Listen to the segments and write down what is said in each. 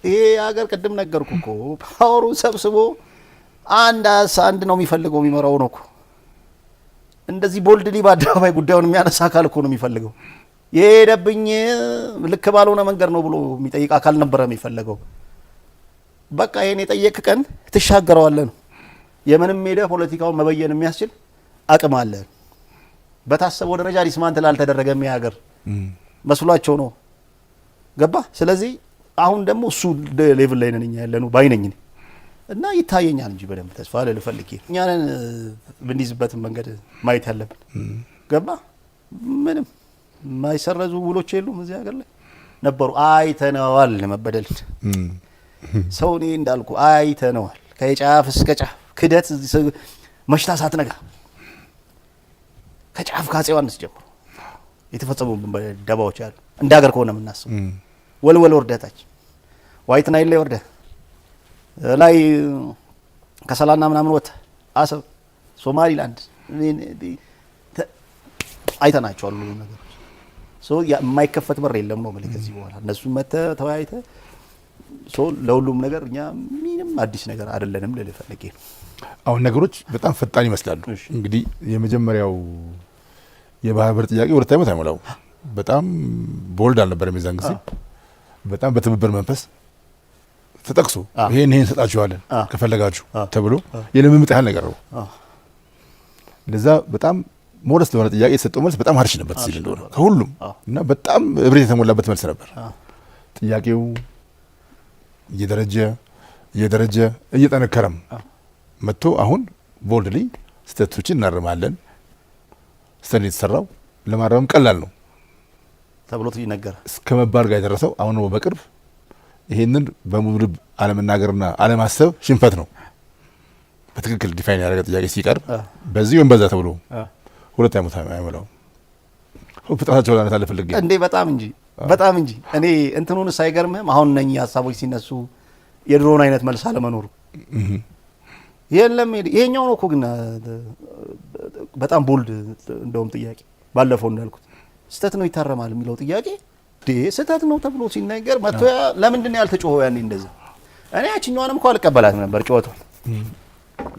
ይሄ ሀገር ቅድም ነገርኩ እኮ ፓወሩ ሰብስቦ አንድ ነው የሚፈልገው የሚመራው ነው እኮ እንደዚህ ቦልድሊ በአደባባይ ጉዳዩን የሚያነሳ አካል እኮ ነው የሚፈልገው የሄደብኝ ልክ ባልሆነ መንገድ ነው ብሎ የሚጠይቅ አካል ነበር የሚፈልገው በቃ ይሄን የጠየቅ ቀን ትሻገረዋለህ ነው የምንም ሄደ ፖለቲካውን መበየን የሚያስችል አቅም አለ በታሰበው ደረጃ ዲስማንትል አልተደረገም ያገር መስሏቸው ነው ገባ ስለዚህ አሁን ደግሞ እሱ ሌቭል ላይ ነን ያለነው ባይነኝ እና ይታየኛል እንጂ በደንብ ተስፋ ለልፈልክ እኛን ብንይዝበት መንገድ ማየት ያለብን ገባ ምንም ማይሰረዙ ውሎች የሉም እዚህ ሀገር ላይ ነበሩ አይተነዋል መበደል ሰው እኔ እንዳልኩ አይተነዋል ከጫፍ እስከ ጫፍ ክደት መሽታ ሳትነጋ ከጫፍ ከአፄ ዮሐንስ ጀምሮ የተፈጸሙ ደባዎች አሉ እንደ ሀገር ከሆነ የምናስበው ወልወል ወርደታች ዋይት ናይል ላይ ወርደ ላይ ከሰላና ምናምን ወጣ አሰብ ሶማሊላንድ አይተናቸዋል ሁሉ ነገር ሶ የማይከፈት በር የለም ነው ማለት ከዚህ በኋላ እነሱ ተወያይተ ሶ ለሁሉም ነገር እኛ ምንም አዲስ ነገር አይደለንም ለልፈልጌ አሁን ነገሮች በጣም ፈጣን ይመስላሉ እንግዲህ የመጀመሪያው የባህር በር ጥያቄ ወደ ታይመት አይሞላው በጣም ቦልድ አልነበረም የዛን ጊዜ በጣም በትብብር መንፈስ ተጠቅሶ ይሄን ሰጣችኋለን ከፈለጋችሁ ተብሎ የለምምጥ ያህል ነገር ነው ለዛ በጣም ሞደስ ለሆነ ጥያቄ የተሰጠው መልስ በጣም ሀርሽ ነበር ሲል እንደሆነ ከሁሉም እና በጣም እብሪት የተሞላበት መልስ ነበር ጥያቄው እየደረጀ እየጠነከረም መጥቶ አሁን ቦልድሊ ስህተቶችን እናርማለን ስተን የተሰራው ለማረም ቀላል ነው ተብሎት ይነገር እስከ መባል ጋር የደረሰው አሁን ነው በቅርብ ይሄንን በሙሉ ልብ አለመናገርና አለማሰብ ሽንፈት ነው በትክክል ዲፋይን ያደረገ ጥያቄ ሲቀርብ በዚህ ወን በዛ ተብሎ ሁለት ዓመት አይሞላው ፍጥነታቸው ላይ ታለፈልግ እንዴ በጣም እንጂ እኔ እንትኑን ሳይገርምም አሁን ነኝ ሐሳቦች ሲነሱ የድሮን አይነት መልስ አለመኖሩ የለም ይሄኛው ነው እኮ ግን በጣም ቦልድ እንደውም ጥያቄ ባለፈው እንዳልኩት ስተት ነው ይታረማል የሚለው ጥያቄ ስተት ነው ተብሎ ሲነገር መጥቶ ለምንድን ነው ያልተጮኸው ያኔ እንደዛ እኔ ያቺኛውንም እኮ አልቀበላትም ነበር ጮኸው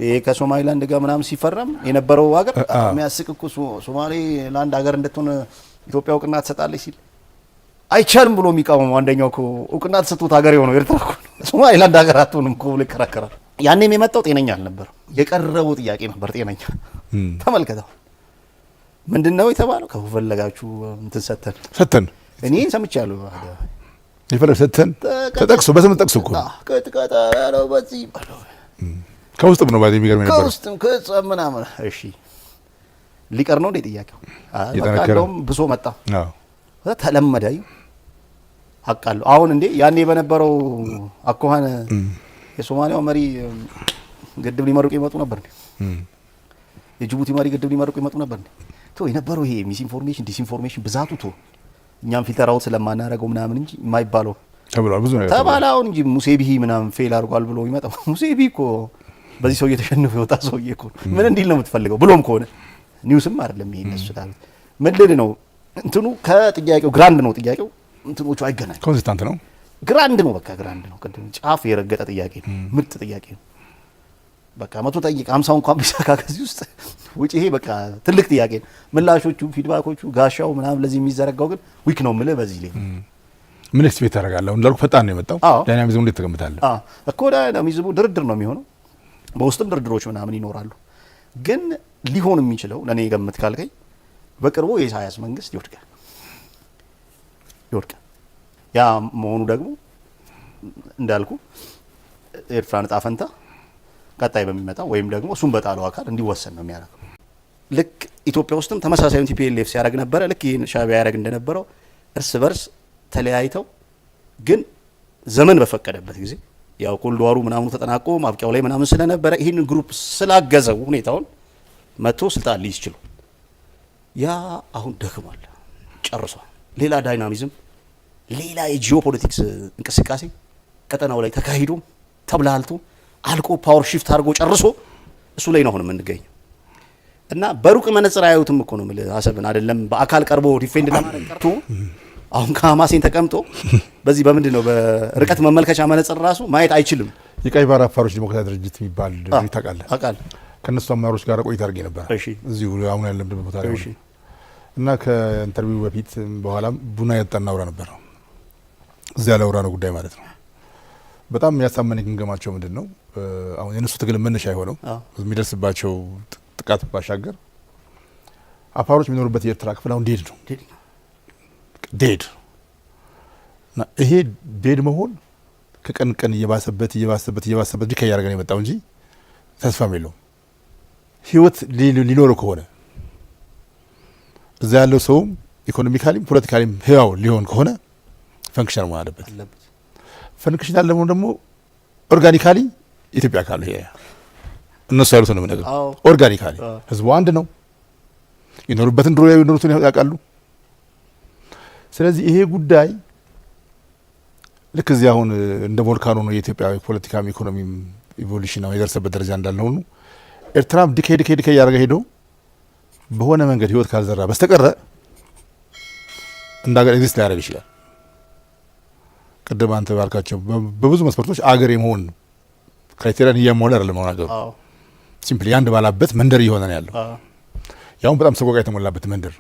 ይሄ ከሶማሊላንድ ጋር ምናምን ሲፈረም የነበረው ሀገር የሚያስቅ እኮ ሶማሊላንድ ሀገር እንድትሆን ኢትዮጵያ እውቅና ትሰጣለች ሲል አይቻልም ብሎ የሚቃወመው አንደኛው እኮ እውቅና ተሰጥቶት ሀገር የሆነው ኤርትራ እኮ ሶማሊላንድ ሀገር አትሆንም እኮ ብሎ ይከራከራል ያኔም የመጣው ጤነኛ አልነበረም የቀረበው ጥያቄ ነበር ጤነኛ ተመልከተው ምንድነው የተባለው ከፈለጋችሁ እንትን ሰተን እኔ ሰምቻለሁ ይፈለግ ሰተን ተጠቅሶ በስም ተጠቅሶ እኮ ከተቀጣለው በዚህ ከውስጥም ነው ባዲ የሚገርም ነበር ከውስጥም ከጸምናም እሺ ሊቀር ነው እንደ ጥያቄው አቃሎም ብሶ መጣ አዎ ተለመዳዩ አቃለው አሁን እንዴ ያኔ በነበረው አኳኋን የሶማሊያው መሪ ግድብ ሊመርቁ ይመጡ ነበር የጅቡቲ መሪ ግድብ ሊመርቁ ይመጡ ነበር ቶ የነበረው ይሄ ሚስ ኢንፎርሜሽን ዲስኢንፎርሜሽን ብዛቱ ቶ እኛም ፊልተር አውት ስለማናረገው ምናምን እንጂ የማይባለው ተብሏል ብዙ ነገር ተባላው እንጂ ሙሴቢሂ ምናምን ፌል አድርጓል ብሎ ይመጣው ሙሴቢሂ እኮ በዚህ ሰው እየተሸነፈ ይወጣ ሰውዬ እኮ ምን እንዲል ነው የምትፈልገው ብሎም ከሆነ ኒውስም አይደለም ይሄ እነሱ ታል ምንድን ነው እንትኑ ከጥያቄው ግራንድ ነው ጥያቄው እንትኖቹ አይገናኝ ኮንሲስታንት ነው ግራንድ ነው በቃ ግራንድ ነው ቅድም ጫፍ የረገጠ ጥያቄ ነው ምርጥ ጥያቄ ነው በቃ መቶ ጠይቅ 50 እንኳን ቢሳካ ከዚህ ውስጥ ውጪ ይሄ በቃ ትልቅ ጥያቄ ነው ምላሾቹ ፊድባኮቹ ጋሻው ምናምን ለዚህ የሚዘረጋው ግን ዊክ ነው ማለት በዚህ ላይ ምን ኤክስፔክት አደርጋለሁ እንዳልኩ ፈጣን ነው የመጣው ዳይናሚዝሙ እንዴት ተገምታለህ እኮ ዳይናሚዝሙ ድርድር ነው የሚሆነው በውስጥም ድርድሮች ምናምን ይኖራሉ ግን ሊሆን የሚችለው ለኔ ገምት ካልከኝ በቅርቡ የኢሳያስ መንግስት ይወድቃል ያ መሆኑ ደግሞ እንዳልኩ ኤርትራን ዕጣ ፈንታ ቀጣይ በሚመጣው ወይም ደግሞ እሱን በጣለው አካል እንዲወሰን ነው የሚያደርገው ልክ ኢትዮጵያ ውስጥም ተመሳሳዩን ቲፒኤልኤፍ ሲያደርግ ነበረ ልክ ይሄን ሻዕቢያ ያደርግ እንደነበረው እርስ በርስ ተለያይተው ግን ዘመን በፈቀደበት ጊዜ ያው ኮልዶዋሩ ምናምኑ ተጠናቆ ማብቂያው ላይ ምናምን ስለነበረ ይሄን ግሩፕ ስላገዘው ሁኔታውን መጥቶ ስልጣን ሊይዝ ይችላል ያ አሁን ደክሟል ጨርሷል ሌላ ዳይናሚዝም ሌላ የጂኦፖለቲክስ እንቅስቃሴ ቀጠናው ላይ ተካሂዶ ተብላልቶ አልቆ ፓወር ሺፍት አድርጎ ጨርሶ እሱ ላይ ነው አሁን የምንገኘው እና በሩቅ መነጽር አያዩትም እኮ ነው ማለት ሐሰብን አይደለም በአካል ቀርቦ ዲፌንድ ለማድረግ ቀርቶ አሁን ከሐማሴን ተቀምጦ በዚህ በምንድን ነው በርቀት መመልከቻ መነጽር ራሱ ማየት አይችልም። የቀይ ባህር አፋሮች ዲሞክራሲ ድርጅት የሚባል ድርጅት ታውቃለህ? አውቃለሁ። ከነሱ አመራሮች ጋር ቆይታ አድርጌ ነበር እዚሁ አሁን ያለበት ቦታ ላይ እና ከኢንተርቪው በፊት በኋላም ቡና ያጠጣን እናውራ ነበር። እዚያ ላውራ ነው ጉዳይ ማለት ነው። በጣም የሚያሳመነኝ ግምገማቸው ምንድን ነው አሁን የነሱ ትግል መነሻ የሆነው የሚደርስባቸው ጥቃት ባሻገር አፋሮች የሚኖሩበት የኤርትራ ክፍል አሁን ዴድ ነው ዴድ እና ይሄ ዴድ መሆን ከቀን ቀን እየባሰበት ዲካ እያደረገ ነው የመጣው እንጂ ተስፋም የለውም። ህይወት ሊኖረው ከሆነ እዛ ያለው ሰውም ኢኮኖሚካሊም ፖለቲካሊም ህያው ሊሆን ከሆነ ፈንክሽናል መሆን አለበት። ፈንክሽናል ለመሆን ደግሞ ኦርጋኒካሊ ኢትዮጵያ ካለ ይሄ እነሱ ያሉት ነው ነገር ኦርጋኒካሊ ህዝቡ አንድ ነው። ይኖሩበትን ድሮ ይኖሩትን ያውቃሉ። ስለዚህ ይሄ ጉዳይ ልክ እዚህ አሁን እንደ ቮልካኖ ነው የኢትዮጵያ ፖለቲካም ኢኮኖሚም ኢቮሉሽን ነው የደረሰበት ደረጃ እንዳልነው ነው። ኤርትራም ዲኬ ያደረገ ሄዶ በሆነ መንገድ ህይወት ካልዘራ በስተቀረ እንደ ሀገር ኤግዚስት ሊያደርግ ይችላል። ቅድም አንተ ባልካቸው በብዙ መስፈርቶች አገር የመሆን ክራይቴሪያን እያሟላ አይደለም አሁን ሀገሩ። ሲምፕሊ አንድ ባላበት መንደር እየሆነ ነው ያለው። ያውም በጣም ሰቆቃ የተሞላበት መንደር።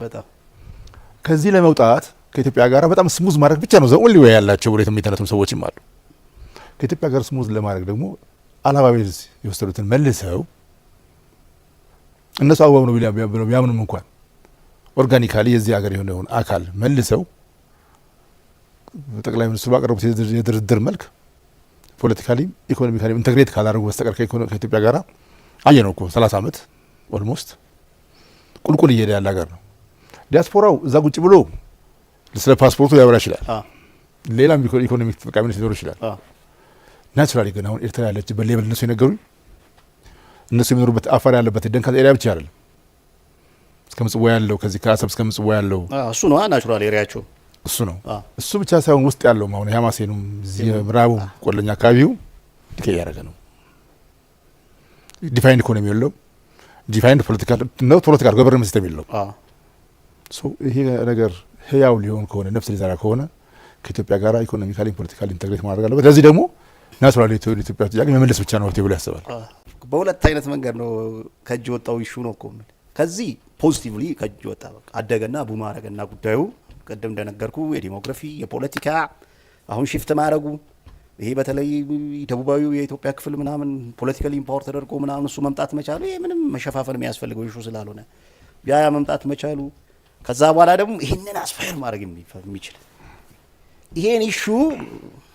ከዚህ ለመውጣት ከኢትዮጵያ ጋር በጣም ስሙዝ ማድረግ ብቻ ነው ዘውን ሊወያ ያላቸው ብሎ የሚተነቱም ሰዎችም አሉ። ከኢትዮጵያ ጋር ስሙዝ ለማድረግ ደግሞ አላባቤዝ የወሰዱትን መልሰው እነሱ አግባብ ነው ብለው ቢያምኑም እንኳን ኦርጋኒካሊ የዚህ ሀገር የሆነውን አካል መልሰው ጠቅላይ ሚኒስትሩ ባቀረቡት የድርድር መልክ ፖለቲካሊ ኢኮኖሚካሊ ኢንተግሬት ካላደረጉ በስተቀር ከኢትዮጵያ ጋር አየነው እኮ 30 ዓመት ኦልሞስት ቁልቁል እየሄደ ያለ ሀገር ነው። ዲያስፖራው እዛ ቁጭ ብሎ ስለ ፓስፖርቱ ያወራ ይችላል። ሌላም ኢኮኖሚክ ተጠቃሚነት ሊኖር ይችላል። ናቹራሊ ግን አሁን ኤርትራ ያለችበት ሌቭል እነሱ የነገሩኝ እነሱ የሚኖሩበት አፋር ያለበት ደንካል ኤሪያ ብቻ አይደለም። እስከ ምጽዋ ያለው ከዚህ ከአሰብ እስከ ምጽዋ ያለው እሱ ነው ናቹራል ኤሪያቸው እሱ ነው። እሱ ብቻ ሳይሆን ውስጥ ያለው አሁን የሐማሴኑም እዚህ ምዕራቡ ቆለኛ አካባቢው ዲኬ ያደረገ ነው። ዲፋይንድ ኢኮኖሚ የለው፣ ዲፋይንድ ፖለቲካል ነው፣ ፖለቲካል ገቨርንመንት ሲስተም የለው። ይሄ ነገር ህያው ሊሆን ከሆነ ነፍስ ሊዘራ ከሆነ ከኢትዮጵያ ጋር ኢኮኖሚካሊ ፖለቲካሊ ኢንተግሬት ማድረግ አለበት። ለዚህ ደግሞ ናቹራሊ ኢትዮጵያ ጥያቄ መመለስ ብቻ ነው ብሎ ያስባል። በሁለት አይነት መንገድ ነው ከእጅ ወጣው ይሹ ነው እኮ ከዚህ ፖዚቲቭሊ ከእጅ ወጣ በቃ አደገና ቡማ አረገና ጉዳዩ ቅድም እንደነገርኩ የዲሞግራፊ የፖለቲካ አሁን ሽፍት ማድረጉ ይሄ በተለይ ደቡባዊ የኢትዮጵያ ክፍል ምናምን ፖለቲካሊ ኢምፓወር ተደርጎ ምናምን እሱ መምጣት መቻሉ ይሄ ምንም መሸፋፈን የሚያስፈልገው ይሹ ስላልሆነ ያ መምጣት መቻሉ ከዛ በኋላ ደግሞ ይሄንን አስፋየር ማድረግ የሚችል ይሄን ይሹ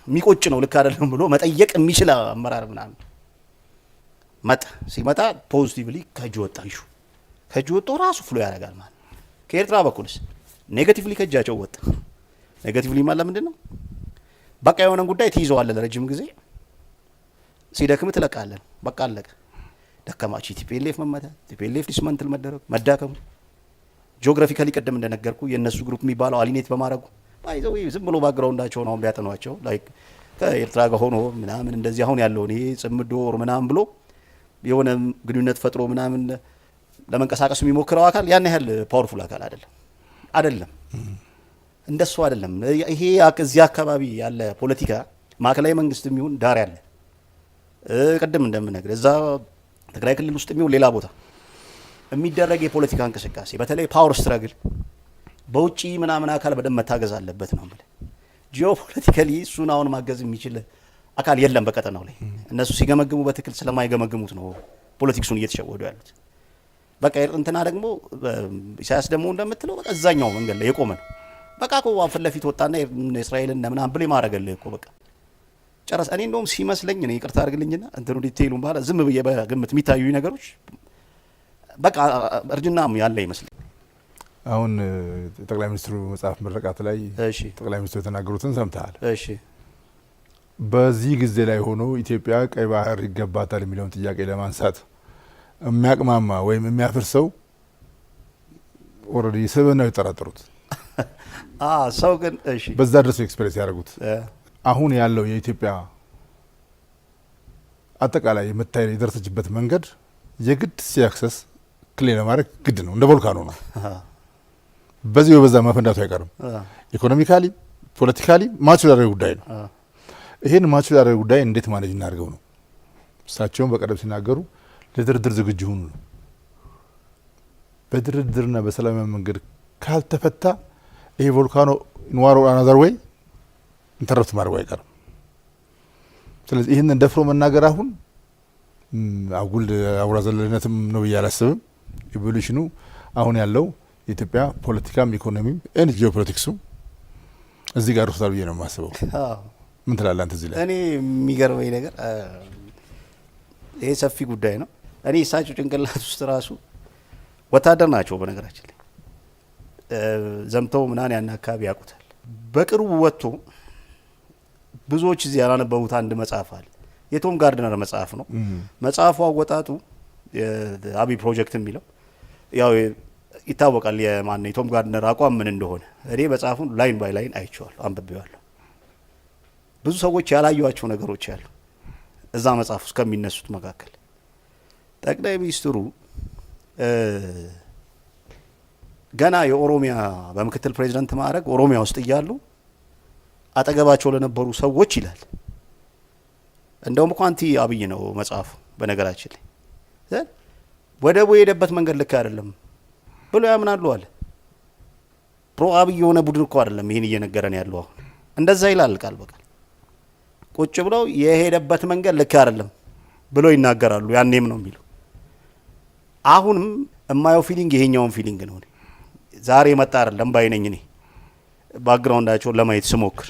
የሚቆጭ ነው ልክ አይደለም ብሎ መጠየቅ የሚችል አመራር ምናምን ሲመጣ ፖዚቲቭሊ ከእጅ ወጣ ይሹ ከእጅ ወጥቶ ራሱ ፍሎ ያደርጋል ማለት ከኤርትራ በኩልስ ኔጋቲቭሊ ከእጃቸው ወጣ። ኔጋቲቭሊ ማለት ምንድን ነው? በቃ የሆነን ጉዳይ ትይዘዋለህ ለረጅም ጊዜ ሲደክም ትለቃለህ። በቃ አለቀ። ደከማች ቲፒኤልኤፍ መመታት ቲፒኤልኤፍ ዲስመንትል መዳከሙ ጂኦግራፊካሊ ቀደም እንደነገርኩ የእነሱ ግሩፕ የሚባለው አሊኔት በማድረጉ ባይዘው ዝም ብሎ ባግራውንዳቸው ነው ቢያጠኗቸው ላይክ ከኤርትራ ጋር ሆኖ ምናምን እንደዚህ አሁን ያለውን ይሄ ጽምዶ ወር ምናምን ብሎ የሆነ ግንኙነት ፈጥሮ ምናምን ለመንቀሳቀስ የሚሞክረው አካል ያን ያህል ፓወርፉል አካል አይደለም። እንደሱ አይደለም። ይሄ እዚህ አካባቢ ያለ ፖለቲካ ማዕከላዊ መንግስት የሚሆን ዳር ያለ ቅድም እንደምነግር እዛ ትግራይ ክልል ውስጥ የሚሆን ሌላ ቦታ የሚደረግ የፖለቲካ እንቅስቃሴ በተለይ ፓወር ስትራግል በውጪ ምናምን አካል በደንብ መታገዝ አለበት ነው ማለት ጂኦፖለቲካሊ እሱን አሁን ማገዝ የሚችል አካል የለም በቀጠናው ላይ። እነሱ ሲገመግሙ በትክክል ስለማይገመግሙት ነው ፖለቲክሱን እየተሸወዱ ያሉት። በቃ እንትና ደግሞ ኢሳያስ ደግሞ እንደምትለው በቃ እዛኛው መንገድ ላይ የቆመ ነው። በቃ እኮ ፊት ለፊት ወጣና እስራኤልን ምናምን ብሎ ማረገልህ እኮ በቃ ጨረስ። እኔ እንደውም ሲመስለኝ እኔ ይቅርታ አድርግልኝና እንትኑ ዲቴይሉን ባለ ዝም ብዬ በግምት የሚታዩ ነገሮች በቃ እርጅናም ያለ ይመስለኝ። አሁን ጠቅላይ ሚኒስትሩ መጽሐፍ ምረቃት ላይ ጠቅላይ ሚኒስትሩ የተናገሩትን ሰምተሃል? እሺ በዚህ ጊዜ ላይ ሆኖ ኢትዮጵያ ቀይ ባህር ይገባታል የሚለውን ጥያቄ ለማንሳት የሚያቅማማ ወይም የሚያፈርሰው ኦልሬዲ ስብዕናው የጠራጠሩት ሰው ግን እሺ በዛ ድረስ ኤክስፔሪንስ ያደረጉት አሁን ያለው የኢትዮጵያ አጠቃላይ የምታይ የደረሰችበት መንገድ የግድ ሲያክሰስ ክሌ ለማድረግ ግድ ነው። እንደ ቮልካኖ ነው። በዚህ በዛ ማፈንዳቱ አይቀርም። ኢኮኖሚካሊ ፖለቲካሊ ማቹር ያደረገ ጉዳይ ነው። ይሄን ማቹር ያደረገ ጉዳይ እንዴት ማኔጅ እናድርገው ነው። እሳቸውም በቀደም ሲናገሩ ለድርድር ዝግጁ ሁኑ ነው። በድርድርና በሰላማዊ መንገድ ካልተፈታ ይሄ ቮልካኖ ኢንዋሮ አናዘር ወይ ኢንተረፕት ማድረጉ አይቀርም። ስለዚህ ይህንን ደፍሮ መናገር አሁን አጉል አውራ ዘለልነትም ነው ብዬ አላስብም። ኢቮሉሽኑ አሁን ያለው የኢትዮጵያ ፖለቲካም ኢኮኖሚም ኤንድ ጂኦፖለቲክሱ እዚህ ጋር ወስዳል ብዬ ነው የማስበው። ምን ትላለህ አንተ እዚህ ላይ? እኔ የሚገርመኝ ነገር ይሄ ሰፊ ጉዳይ ነው። እኔ እሳቸው ጭንቅላት ውስጥ ራሱ ወታደር ናቸው በነገራችን ላይ ዘምተው ምናን ያን አካባቢ ያውቁታል። በቅርቡ ወጥቶ ብዙዎች እዚህ ያላነበቡት አንድ መጽሐፍ አለ። የቶም ጋርድነር መጽሐፍ ነው። መጽሐፉ አወጣጡ የአብይ ፕሮጀክት የሚለው ያው ይታወቃል። የማን የቶም ጋርድነር አቋም ምን እንደሆነ እኔ መጽሐፉን ላይን ባይ ላይን አይቼዋለሁ፣ አንብቤዋለሁ። ብዙ ሰዎች ያላዩዋቸው ነገሮች አሉ እዛ መጽሐፍ ውስጥ ከሚነሱት መካከል ጠቅላይ ሚኒስትሩ ገና የኦሮሚያ በምክትል ፕሬዚዳንት ማዕረግ ኦሮሚያ ውስጥ እያሉ አጠገባቸው ለነበሩ ሰዎች ይላል። እንደውም እኮ አንቲ አብይ ነው መጽሐፉ በነገራችን ላይ ወደቡ የሄደበት መንገድ ልክ አይደለም ብሎ ያምናሉ አለ። ፕሮ አብይ የሆነ ቡድን እኮ አይደለም ይሄን እየነገረን ያለው አሁን እንደዛ ይላል ቃል በቃል ቁጭ ብለው የሄደበት መንገድ ልክ አይደለም ብሎ ይናገራሉ። ያኔም ነው የሚለው። አሁንም የማየው ፊሊንግ ይሄኛውን ፊሊንግ ነው። ዛሬ መጣ አይደለም ባይነኝ እኔ ባክግራውንዳቸውን ለማየት ስሞክር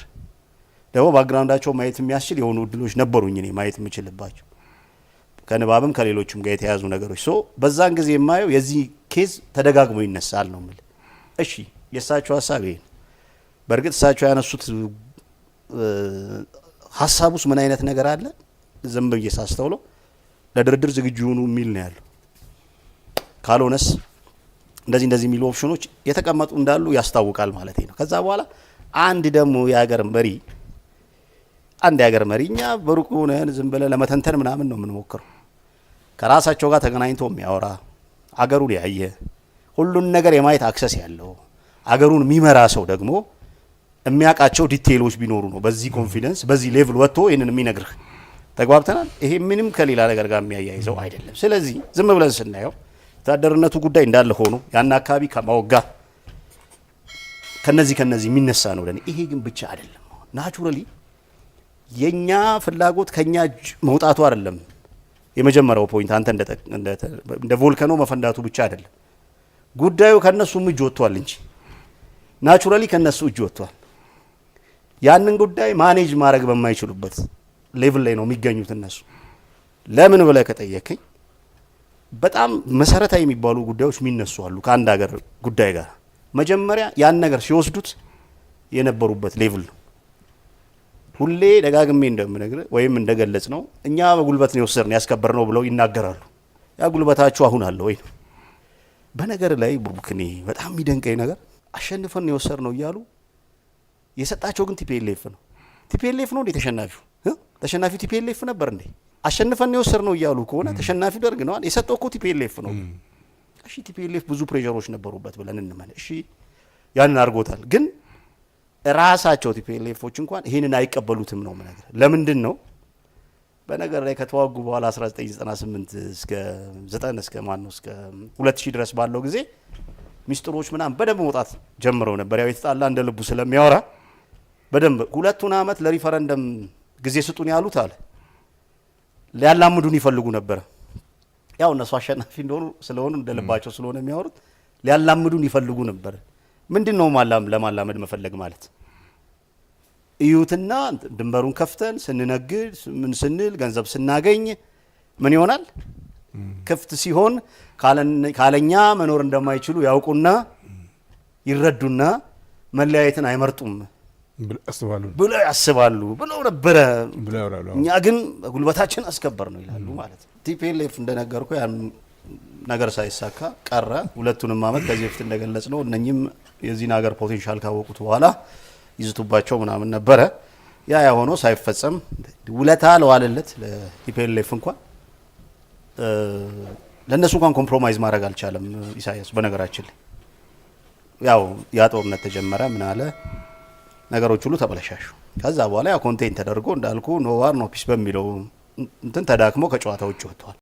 ደግሞ ባክግራውንዳቸው ማየት የሚያስችል የሆኑ እድሎች ነበሩኝ እኔ ማየት የምችልባቸው ከንባብም ከሌሎችም ጋር የተያዙ ነገሮች በዛን ጊዜ የማየው የዚህ ኬዝ ተደጋግሞ ይነሳል ነው የምልህ። እሺ የእሳቸው ሀሳብ ይሄ ነው። በእርግጥ እሳቸው ያነሱት ሀሳብ ውስጥ ምን አይነት ነገር አለ ዝም ብዬ ሳስተውለው ለድርድር ዝግጁ ሁኑ የሚል ነው ያለው። ካልሆነስ እንደዚህ የሚሉ ኦፕሽኖች የተቀመጡ እንዳሉ ያስታውቃል ማለት ነው። ከዛ በኋላ አንድ ደግሞ የሀገር መሪ እኛ በሩቅ ሆነን ዝም ብለን ለመተንተን ምናምን ነው የምንሞክረው። ከራሳቸው ጋር ተገናኝቶ የሚያወራ አገሩን ያየ ሁሉን ነገር የማየት አክሰስ ያለው አገሩን የሚመራ ሰው ደግሞ የሚያውቃቸው ዲቴይሎች ቢኖሩ ነው በዚህ ኮንፊደንስ በዚህ ሌቭል ወጥቶ ይህንን የሚነግርህ። ተግባብተናል። ይሄ ምንም ከሌላ ነገር ጋር የሚያያይዘው አይደለም። ስለዚህ ዝም ብለን ስናየው ወታደርነቱ ጉዳይ እንዳለ ሆኖ ያን አካባቢ ከማወጋ ከነዚህ የሚነሳ ነው ለኔ። ይሄ ግን ብቻ አይደለም። ናቹራሊ የኛ ፍላጎት ከኛ መውጣቱ አይደለም የመጀመሪያው ፖይንት። አንተ እንደ ቮልካኖ መፈንዳቱ ብቻ አይደለም ጉዳዩ ከነሱም እጅ ወጥቷል እንጂ ናቹራሊ ከነሱ እጅ ወጥቷል። ያንን ጉዳይ ማኔጅ ማድረግ በማይችሉበት ሌቭል ላይ ነው የሚገኙት እነሱ። ለምን ብለህ ከጠየቀኝ በጣም መሰረታዊ የሚባሉ ጉዳዮች የሚነሱ አሉ ከአንድ ሀገር ጉዳይ ጋር። መጀመሪያ ያን ነገር ሲወስዱት የነበሩበት ሌቭል ነው። ሁሌ ደጋግሜ እንደምነግርህ ወይም እንደገለጽ ነው እኛ በጉልበት ነው የወሰድነው ያስከበርነው ብለው ይናገራሉ። ያ ጉልበታችሁ አሁን አለ ወይ ነው። በነገር ላይ ቡክኔ በጣም የሚደንቀኝ ነገር አሸንፈን ነው የወሰድነው እያሉ የሰጣቸው ግን ቲፒኤልኤፍ ነው። ቲፒኤልኤፍ ነው እንዴ ተሸናፊው? ተሸናፊው ቲፒኤልኤፍ ነበር እንዴ? አሸንፈን ነው የወሰድነው እያሉ ከሆነ ተሸናፊው ደርግ ነዋል። የሰጠው እኮ ቲፒኤልኤፍ ነው። እሺ ቲፒኤልኤፍ ብዙ ፕሬሸሮች ነበሩበት ብለን እንመን። እሺ ያንን አድርጎታል። ግን ራሳቸው ቲፒኤልኤፎች እንኳን ይሄንን አይቀበሉትም ነው ነገር። ለምንድን ነው? በነገር ላይ ከተዋጉ በኋላ 1998 እስከ 9 እስከ 2000 ድረስ ባለው ጊዜ ሚስጥሮች ምናምን በደንብ መውጣት ጀምረው ነበር። ያው የተጣላ እንደ ልቡ ስለሚያወራ በደንብ 2 አመት ለሪፈረንደም ጊዜ ስጡን ያሉት አለ ሊያላምዱን ይፈልጉ ነበር። ያው እነሱ አሸናፊ እንደሆኑ ስለሆኑ እንደልባቸው ስለሆነ የሚያወሩት ሊያላምዱን ይፈልጉ ነበር። ምንድነው ለማላመድ መፈለግ ማለት? እዩትና ድንበሩን ከፍተን ስንነግድ ምን ስንል ገንዘብ ስናገኝ ምን ይሆናል? ክፍት ሲሆን ካለኛ መኖር እንደማይችሉ ያውቁና ይረዱና መለያየትን አይመርጡም ብለው ያስባሉ ብለው ነበረ። እኛ ግን ጉልበታችን አስከበር ነው ይላሉ ማለት ነው። ቲፒኤልኤፍ እንደነገርኩ ያን ነገር ሳይሳካ ቀረ። 2 አመት ከዚህ በፊት እንደገለጽ ነው እነኚህም የዚህን ሀገር ፖቴንሻል ካወቁት በኋላ ይዝቱባቸው ምናምን ነበረ። ያ ሆኖ ሳይፈጸም ውለታ ለዋለለት ለቲፒኤልኤፍ እንኳን ለእነሱ እንኳን ኮምፕሮማይዝ ማድረግ አልቻለም ኢሳያስ። በነገራችን ላይ ያው ያ ጦርነት ተጀመረ ምን አለ ነገሮች ሁሉ ተበለሻሹ። ከዛ በኋላ ያ ኮንቴንት ተደርጎ እንዳልኩ ኖ ዋር ኖ ፒስ በሚለው እንትን ተዳክሞ ከጨዋታ ውጭ ወጥቷል።